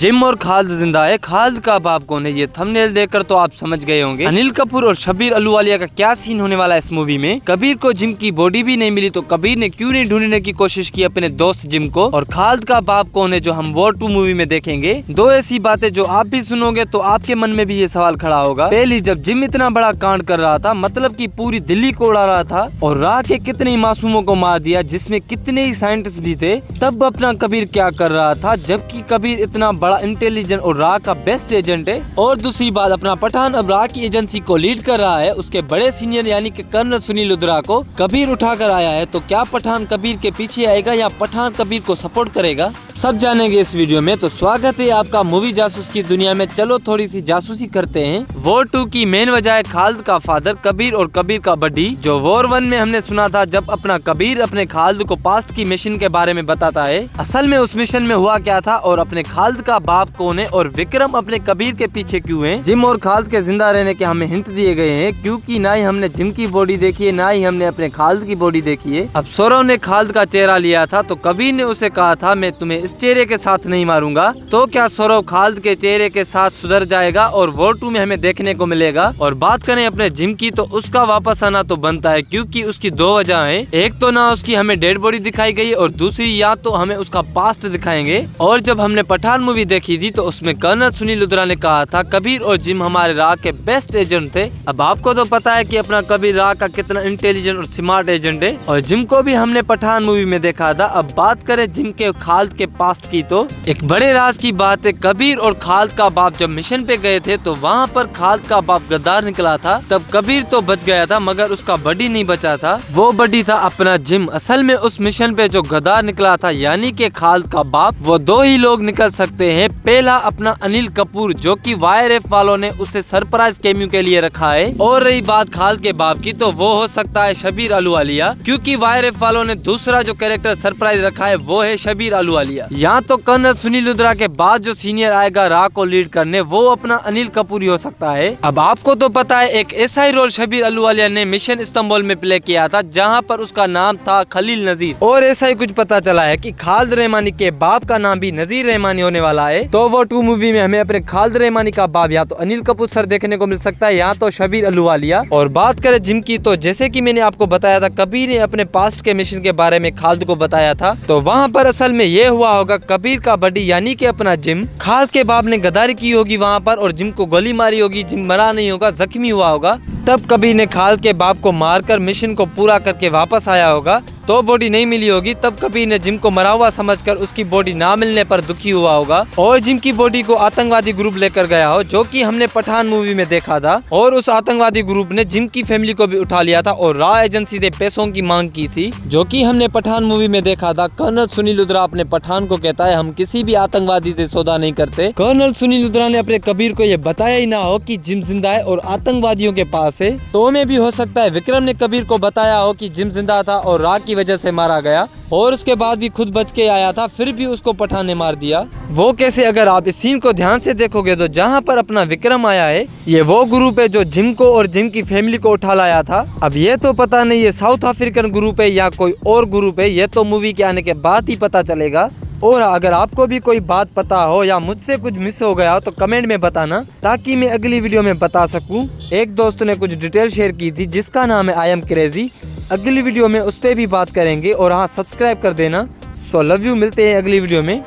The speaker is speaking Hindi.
जिम और खालिद जिंदा है। खालिद का बाप कौन है, ये थंबनेल देखकर तो आप समझ गए होंगे। अनिल कपूर और शब्बीर अहलूवालिया का क्या सीन होने वाला है इस मूवी में। कबीर को जिम की बॉडी भी नहीं मिली तो कबीर ने क्यों नहीं ढूंढने की कोशिश की अपने दोस्त जिम को। और खालिद का बाप कौन है जो हम वॉर 2 मूवी में देखेंगे। दो ऐसी बातें जो आप भी सुनोगे तो आपके मन में भी ये सवाल खड़ा होगा। पहली, जब जिम इतना बड़ा कांड कर रहा था, मतलब कि पूरी दिल्ली को उड़ा रहा था और राह के कितने मासूमों को मार दिया, जिसमें कितने ही साइंटिस्ट भी थे, तब अपना कबीर क्या कर रहा था, जबकि कबीर इतना बड़ा इंटेलिजेंट और राह का बेस्ट एजेंट है। और दूसरी बात, अपना पठान अब राह की एजेंसी को लीड कर रहा है। उसके बड़े सीनियर यानी कि कर्नल सुनील लुथरा को कबीर उठा कर आया है। तो क्या पठान कबीर के पीछे आएगा या पठान कबीर को सपोर्ट करेगा, सब जानेंगे इस वीडियो में। तो स्वागत है आपका मूवी जासूस की दुनिया में। चलो थोड़ी सी जासूसी करते हैं। वॉर 2 की मेन वजह है खालिद का फादर कबीर और कबीर का बड्डी। जो वॉर 1 में हमने सुना था, जब अपना कबीर अपने खालिद को पास्ट की मिशन के बारे में बताता है, असल में उस मिशन में हुआ क्या था और अपने खालिद का बाप कौन है और विक्रम अपने कबीर के पीछे क्यों है। जिम और खालिद के जिंदा रहने के हमें हिंट दिए गए हैं, क्योंकि ना ही हमने जिम की बॉडी देखी है, ना ही हमने अपने खालिद की बॉडी देखी है। अब सौरव ने खालिद का चेहरा लिया था तो कबीर ने उसे कहा था, मैं तुम्हें इस चेहरे के साथ नहीं मारूंगा। तो क्या सौरव खालिद के चेहरे के साथ सुधर जाएगा और वॉर 2 में हमें देखने को मिलेगा। और बात करें अपने जिम की, तो उसका वापस आना तो बनता है, क्योंकि उसकी दो वजह है। एक तो ना उसकी हमें डेड बॉडी दिखाई गई और दूसरी या तो हमें उसका पास्ट दिखाएंगे। और जब हमने पठान मूवी देखी थी तो उसमें कर्नल सुनील लुथरा ने कहा था कबीर और जिम हमारे राह के बेस्ट एजेंट थे। अब आपको तो पता है कि अपना कबीर राह का कितना इंटेलिजेंट और स्मार्ट एजेंट है। और जिम को भी हमने पठान मूवी में देखा था। अब बात करें जिम के खालिद के पास्ट की, तो एक बड़े राज की बात है, कबीर और खालिद का बाप जब मिशन पे गए थे तो वहाँ पर खालिद का बाप गद्दार निकला था। तब कबीर तो बच गया था मगर उसका बडी नहीं बचा था। वो बडी था अपना जिम। असल में उस मिशन पे जो गद्दार निकला था यानी कि खालिद का बाप, वो दो ही लोग निकल सकते हैं। पहला अपना अनिल कपूर, जो कि YRF वालों ने उसे सरप्राइज कैमियो के लिए रखा है। और रही बात खालिद के बाप की, तो वो हो सकता है शब्बीर अहलूवालिया, क्योंकि YRF वालों ने दूसरा जो कैरेक्टर सरप्राइज रखा है वो है शब्बीर अहलूवालिया। यहाँ तो कर्नल सुनील लुथरा के बाद जो सीनियर आएगा राह को लीड करने, वो अपना अनिल कपूर ही हो सकता है। अब आपको तो पता है एक ऐसा ही रोल शब्बीर अहलूवालिया ने मिशन इस्तांबुल में प्ले किया था, जहाँ पर उसका नाम था खलील नजीर। और ऐसा ही कुछ पता चला है कि खालिद रहमानी के बाप का नाम भी नजीर रहमानी होने वाला है। तो वो 2 मूवी में हमें अपने खालिद रहमानी का बाप या तो अनिल कपूर सर देखने को मिल सकता है या तो शब्बीर अहलूवालिया। और बात करें जिम की, तो जैसे कि मैंने आपको बताया था, कबीर ने अपने पास्ट के मिशन के बारे में खालिद को बताया था। तो वहाँ पर असल में ये हुआ होगा, कबीर का बडी यानी कि अपना जिम, खालिद के बाप ने गद्दारी की होगी वहाँ पर और जिम को गोली मारी होगी। जिम मरा नहीं होगा, जख्मी हुआ होगा। तब कबीर ने खालिद के बाप को मारकर मिशन को पूरा करके वापस आया होगा। तो बॉडी नहीं मिली होगी, तब कबीर ने जिम को मरा हुआ समझकर उसकी बॉडी ना मिलने पर दुखी हुआ होगा और जिम की बॉडी को आतंकवादी ग्रुप लेकर गया हो, जो कि हमने पठान मूवी में देखा था। और उस आतंकवादी ग्रुप ने जिम की फैमिली को भी उठा लिया था और राह एजेंसी से पैसों की मांग की थी, जो कि हमने पठान मूवी में देखा था। कर्नल सुनील लुथरा अपने पठान को कहता है, हम किसी भी आतंकवादी से सौदा नहीं करते। कर्नल सुनील लुथरा ने अपने कबीर को यह बताया ही ना हो कि जिम जिंदा है और आतंकवादियों के पास है। तो में भी हो सकता है विक्रम ने कबीर को बताया हो कि जिम जिंदा था और राह की वजह से मारा गया, और उसके बाद भी खुद बच के आया था, फिर भी उसको पठान ने मार दिया। वो कैसे, अगर आप इस सीन को ध्यान से देखोगे तो जहाँ पर अपना विक्रम आया है, ये वो ग्रुप है जो जिम को और जिम की फैमिली को उठा लाया था। अब ये तो पता नहीं ये साउथ अफ्रीकन ग्रुप है या कोई और ग्रुप है, ये तो मूवी के आने के बाद ही पता चलेगा। और अगर आपको भी कोई बात पता हो या मुझसे कुछ मिस हो गया हो तो कमेंट में बताना, ताकि मैं अगली वीडियो में बता सकूं। एक दोस्त ने कुछ डिटेल शेयर की थी जिसका नाम है आई एम क्रेजी। अगली वीडियो में उस पर भी बात करेंगे। और हाँ, सब्सक्राइब कर देना। सो लव यू, मिलते हैं अगली वीडियो में।